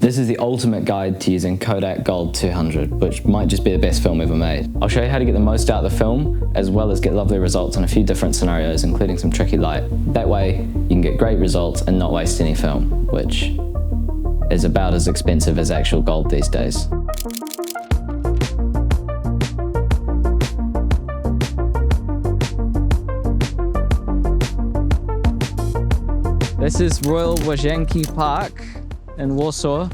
This is the ultimate guide to using Kodak Gold 200, which might just be the best film ever made. I'll show you how to get the most out of the film, as well as get lovely results on a few different scenarios, including some tricky light. That way, you can get great results and not waste any film, which is about as expensive as actual gold these days. This is Royal Łazienki Park in Warsaw,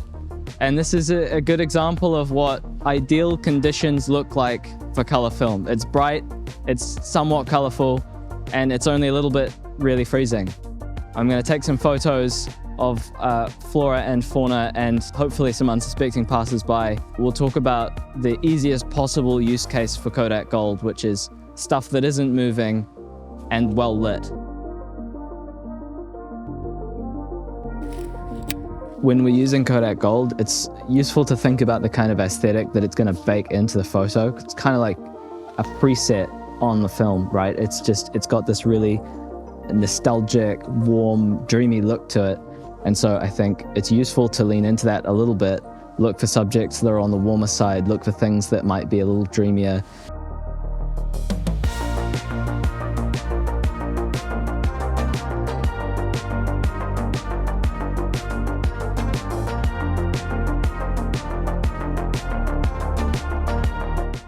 and this is a good example of what ideal conditions look like for color film. It's bright, it's somewhat colorful, and it's only a little bit really freezing. I'm going to take some photos of flora and fauna and hopefully some unsuspecting passers-by. We'll talk about the easiest possible use case for Kodak Gold, which is stuff that isn't moving and well lit. When we're using Kodak Gold, it's useful to think about the kind of aesthetic that it's going to bake into the photo. It's kind of like a preset on the film, right? It's got this really nostalgic, warm, dreamy look to it. And so I think it's useful to lean into that a little bit, look for subjects that are on the warmer side, look for things that might be a little dreamier.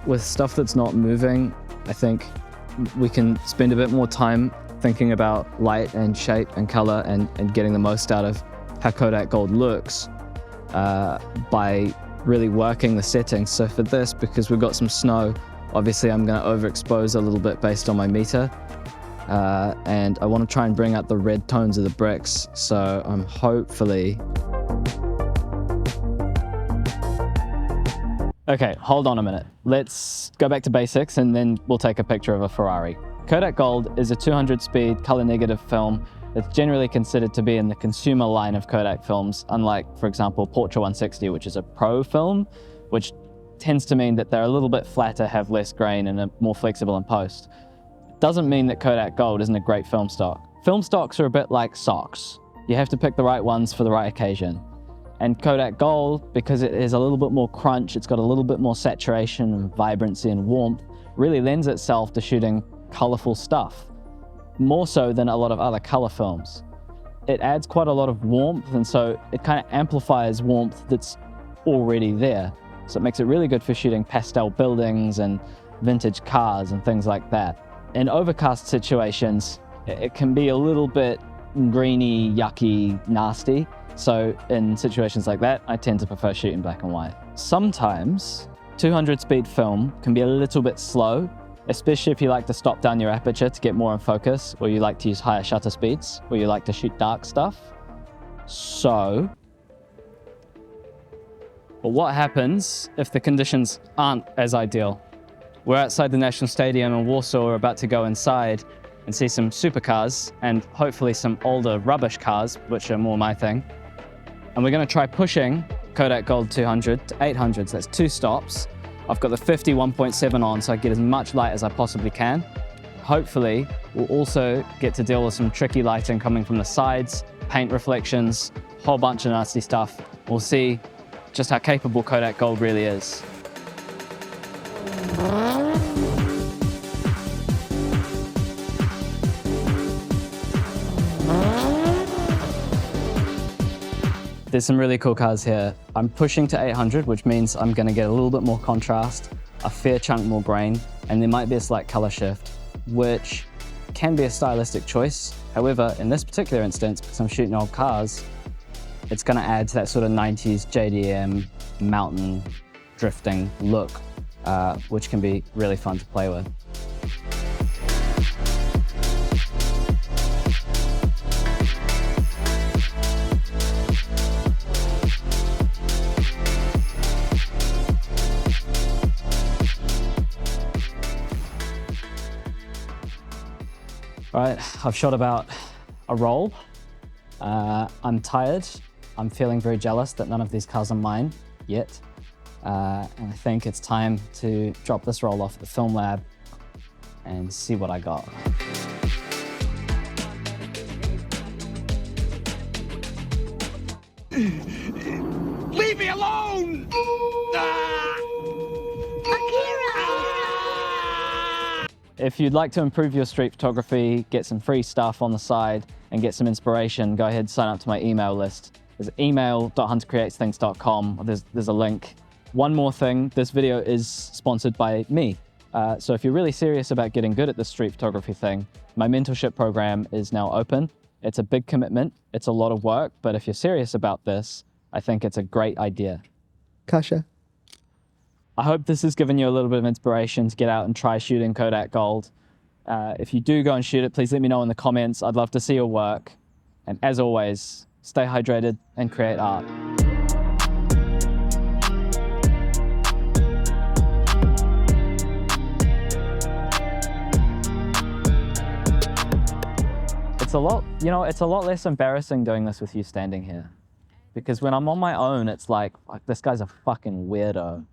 With stuff that's not moving, I think we can spend a bit more time thinking about light and shape and color and getting the most out of how Kodak Gold looks by really working the settings. So for this, because we've got some snow, obviously I'm going to overexpose a little bit based on my meter. And I want to try and bring out the red tones of the bricks. So I'm hopefully... Okay, hold on a minute. Let's go back to basics and then we'll take a picture of a Ferrari. Kodak Gold is a 200 speed color negative film that's generally considered to be in the consumer line of Kodak films, unlike, for example, Portra 160, which is a pro film, which tends to mean that they're a little bit flatter, have less grain, and are more flexible in post. Doesn't mean that Kodak Gold isn't a great film stock. Film stocks are a bit like socks. You have to pick the right ones for the right occasion. And Kodak Gold, because it is a little bit more crunch, it's got a little bit more saturation and vibrancy and warmth, really lends itself to shooting colorful stuff, more so than a lot of other color films. It adds quite a lot of warmth, and so it kind of amplifies warmth that's already there. So it makes it really good for shooting pastel buildings and vintage cars and things like that. In overcast situations, it can be a little bit greeny, yucky, nasty. So in situations like that, I tend to prefer shooting black and white. Sometimes 200 speed film can be a little bit slow, especially if you like to stop down your aperture to get more in focus, or you like to use higher shutter speeds, or you like to shoot dark stuff. But what happens if the conditions aren't as ideal? We're outside the National Stadium in Warsaw. We're about to go inside and see some supercars and hopefully some older rubbish cars, which are more my thing. And we're going to try pushing Kodak Gold 200 to 800, so that's 2 stops. I've got the 50 1.7 on, so I get as much light as I possibly can. Hopefully, we'll also get to deal with some tricky lighting coming from the sides, paint reflections, a whole bunch of nasty stuff. We'll see just how capable Kodak Gold really is. There's some really cool cars here. I'm pushing to 800, which means I'm going to get a little bit more contrast, a fair chunk more grain, and there might be a slight color shift, which can be a stylistic choice. However, in this particular instance, because I'm shooting old cars, it's going to add to that sort of 90s JDM mountain drifting look, which can be really fun to play with. All right, I've shot about a roll. I'm tired. I'm feeling very jealous that none of these cars are mine yet. And I think it's time to drop this roll off at the film lab and see what I got. alone! If you'd like to improve your street photography, get some free stuff on the side, and get some inspiration, go ahead and sign up to my email list. There's email.huntercreatesthings.com. There's a link. One more thing, this video is sponsored by me. So if you're really serious about getting good at the street photography thing, my mentorship program is now open. It's a big commitment, it's a lot of work, but if you're serious about this, I think it's a great idea. Kasha. I hope this has given you a little bit of inspiration to get out and try shooting Kodak Gold. If you do go and shoot it, please let me know in the comments. I'd love to see your work. And as always, stay hydrated and create art. It's a lot, it's a lot less embarrassing doing this with you standing here. Because when I'm on my own, it's like this guy's a fucking weirdo.